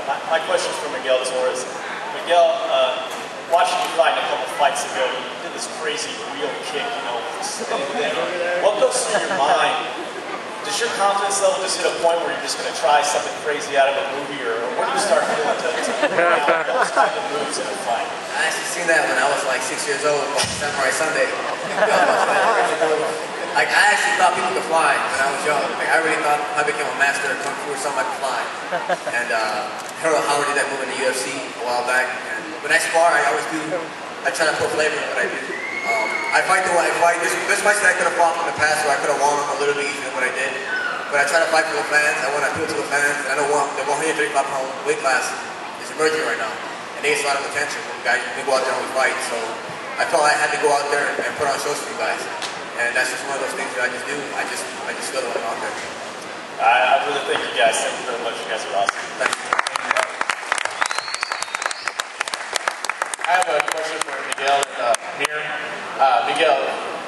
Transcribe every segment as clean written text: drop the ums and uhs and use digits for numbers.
My question's for Miguel Torres. Miguel, watching you fight a couple fights ago, you did this crazy wheel kick, you know, what goes through your mind? Does your confidence level just hit a point where you're just going to try something crazy out of a movie, or where do you start feeling to bring out those kind of moves in a fight? I actually seen that when I was like 6 years old, on Samurai Sunday. Like, I actually thought people could fly when I was young. Like, I really thought I became a master of Kung Fu or something I could fly. And Harold Howard did that move in the UFC a while back. And when I spar, I always do, I try to put flavor in what I do. I fight the way I fight. There's fights that I could have fought in the past where I could have won a little bit easier than what I did. But I try to fight for the fans. I want to appeal to the fans. I know the 135-pound weight class is emerging right now. And they get a lot of attention when guys go out there and we fight. So I felt I had to go out there and put on shows for you guys. And that's just one of those things that I just do. I just feel it out there. I really thank you guys. Thank you very much. You guys are awesome. Thank you. I have a question for Miguel and Mir. Miguel,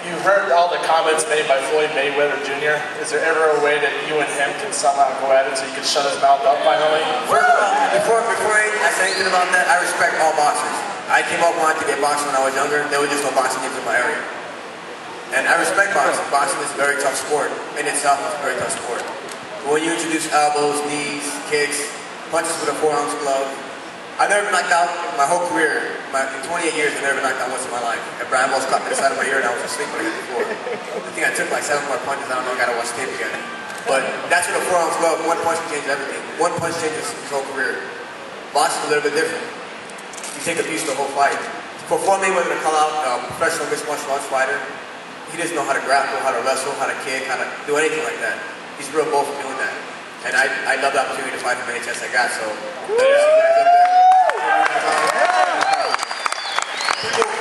you heard all the comments made by Floyd Mayweather Jr. Is there ever a way that you and him can somehow go at it so you can shut his mouth up finally? First of all, before I say anything about that, I respect all boxers. I came up wanting to get boxing when I was younger. There was just no boxing gyms in my area. And I respect boxing. Boxing is a very tough sport. In itself, it's a very tough sport. But when you introduce elbows, knees, kicks, punches with a 4-ounce glove, I've never been knocked out in my whole career. In 28 years, I've never been knocked out once in my life. And Brian Ball's caught me the side of my ear and I was asleep when I hit the floor. I think I took like 7 more punches. I don't know, I gotta watch tape again. But that's with a 4-ounce glove. One punch can change everything. One punch changes his whole career. Boxing is a little bit different. You take abuse the whole fight. For Floyd Mayweather to call out a professional mixed martial arts fighter, he doesn't know how to grapple, how to wrestle, how to kick, how to do anything like that. He's real bold for doing that. And I love the opportunity to fight him any chance I got, so see you guys up there.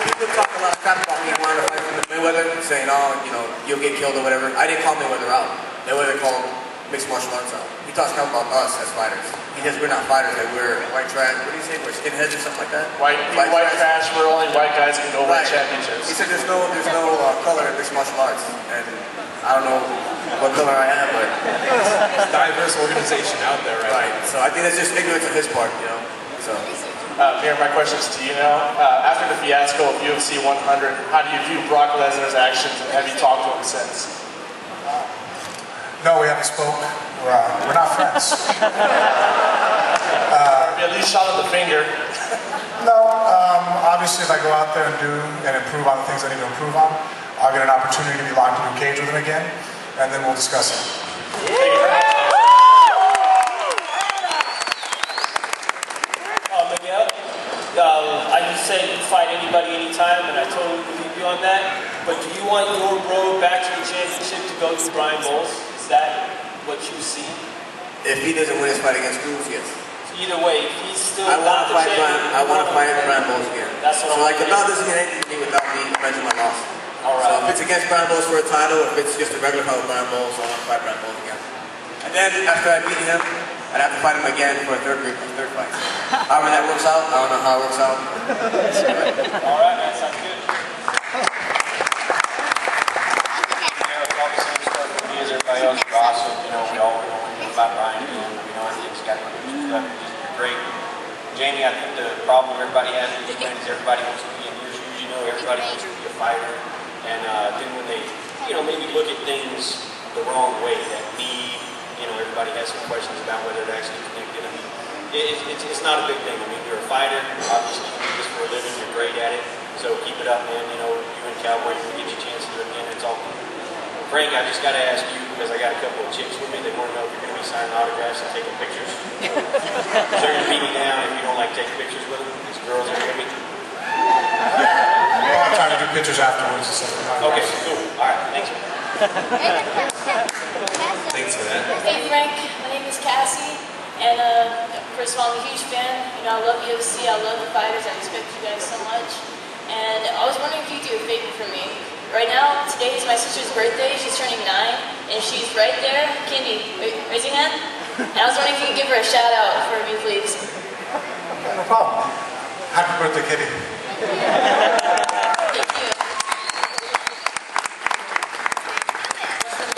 People talk a lot of crap about me wanting to fight from Mayweather, saying, oh, you know, you'll get killed or whatever. I didn't call Mayweather out. Mayweather called mixed martial arts out. He talks crap about us as fighters. He says we're not fighters, that we're white trash. What do you say? We're skinheads or something like that? White trash, where only white guys can go win championships. He said there's no color in mixed martial arts. And I don't know what color I am, but it's a diverse organization out there, right? So I think that's just ignorance on his part, you know. So. Mir, my question is to you now. After the fiasco of UFC 100, how do you view Brock Lesnar's actions, and have you talked to him since? No, we haven't spoke. We're not friends. At least shot at the finger. No, obviously if I go out there and do and improve on the things I need to improve on, I'll get an opportunity to be locked into a cage with him again, and then we'll discuss it. Thank you very much. Miguel, I just said you fight anybody anytime, and I totally believe you on that, but do you want your road back to the championship to go through Brian Bowles? Is that what you see? If he doesn't win his fight against Cruz, yes. Either way, if he's still I want to fight Brian Bowles again. That's what so like the belt doesn't mean anything to me without me avenging my loss. Alright. So if it's against Brian Bowles for a title, or if it's just a regular fight with Brian Bowles, I want to fight Brian Bowles again. And then after I beat him, I'd have to fight him again for a third fight. However that works out, I don't know how it works out. Alright, man, sounds good. Everybody else are awesome, you know, we all know about Brian, we know everything's got stuff, just great. Jamie, I think the problem everybody has with this is everybody wants to be in your shoes, you know, everybody wants to be a fighter, and then when they, you know, maybe look at things the wrong way, that need, you know, everybody has some questions about whether it actually connected. I mean, it's not a big thing. I mean, you're a fighter, obviously you do this for a living, you're great at it, so keep it up, man, you know, you and Cowboy, you get your chance to do it again, it's all cool. Frank, I just got to ask you, because I got a couple of chicks with me, they want to know if you're going to be signing autographs and taking pictures. They're going to beat me down if you don't like taking pictures with them. These girls are going to be. I'm trying to do pictures afterwards or something. Okay, cool. All right, thanks. Thanks for that. Hey Frank, my name is Cassie, and first of all, I'm a huge fan. You know, I love UFC, I love the fighters, I respect you guys so much. And I was wondering if you could do a favor for me. Right now, today is my sister's birthday. She's turning 9, and she's right there. Kendi, raise your hand. And I was wondering if you could give her a shout out for me, please. No problem. Happy birthday, Kendi. Thank you.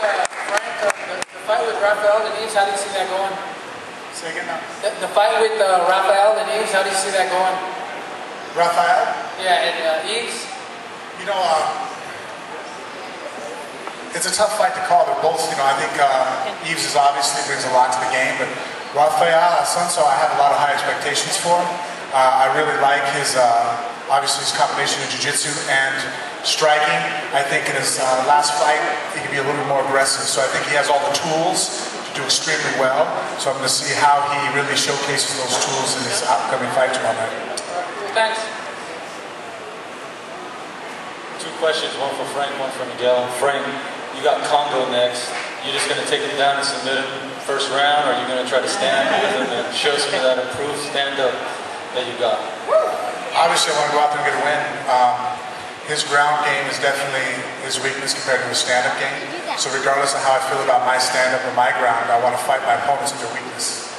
Frank, the fight with Rafael Denise, how do you see that going? Say again now. The fight with Rafael and Eves, how do you see that going? Rafael? Yeah, and Eves? You know, it's a tough fight to call. They're both, you know, I think Eves is obviously brings a lot to the game, but Rafael Assunção, I have a lot of high expectations for him. I really like his, obviously his combination of jiu-jitsu and striking. I think in his last fight, he could be a little bit more aggressive. So I think he has all the tools to do extremely well. So I'm going to see how he really showcases those tools in his upcoming fight tomorrow night. Thanks. Two questions, one for Frank, one for Miguel. Frank, you got Congo next. You're just going to take him down and submit him first round, or are you going to try to stand with him and show some of that improved stand-up that you got? Obviously, I want to go out there and get a win. His ground game is definitely his weakness compared to his stand-up game. So regardless of how I feel about my stand-up or my ground, I want to fight my opponents at their weakness.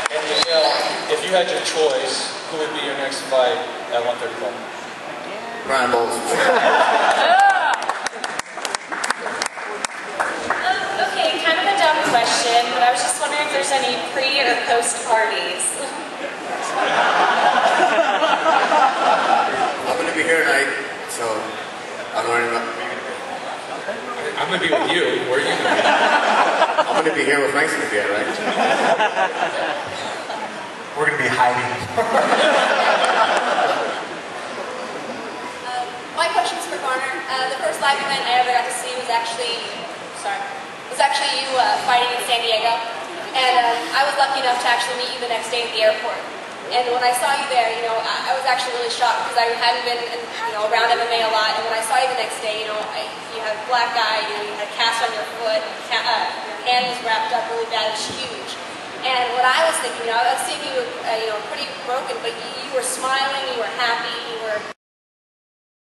And Miguel, if you had your choice, who would be your next fight at 135? Brian Bowles. Okay, kind of a dumb question, but I was just wondering if there's any pre or post parties. I'm going to be here tonight, so I don't know anything about. I'm going to be with you. Where are you going to be? I'm going to be here with Frank's going to be at, right? We're going to be hiding. My question's for Varner. The first live event I ever got to see was actually you fighting in San Diego. And I was lucky enough to actually meet you the next day at the airport. And when I saw you there, you know, I was actually really shocked because I hadn't been, around MMA a lot. And when I saw you the next day, you had a black eye, you had a cast on your foot, your hand was wrapped up really bad, it was huge. And what I was thinking, I was seeing you, pretty broken, but you were smiling, you were happy, you were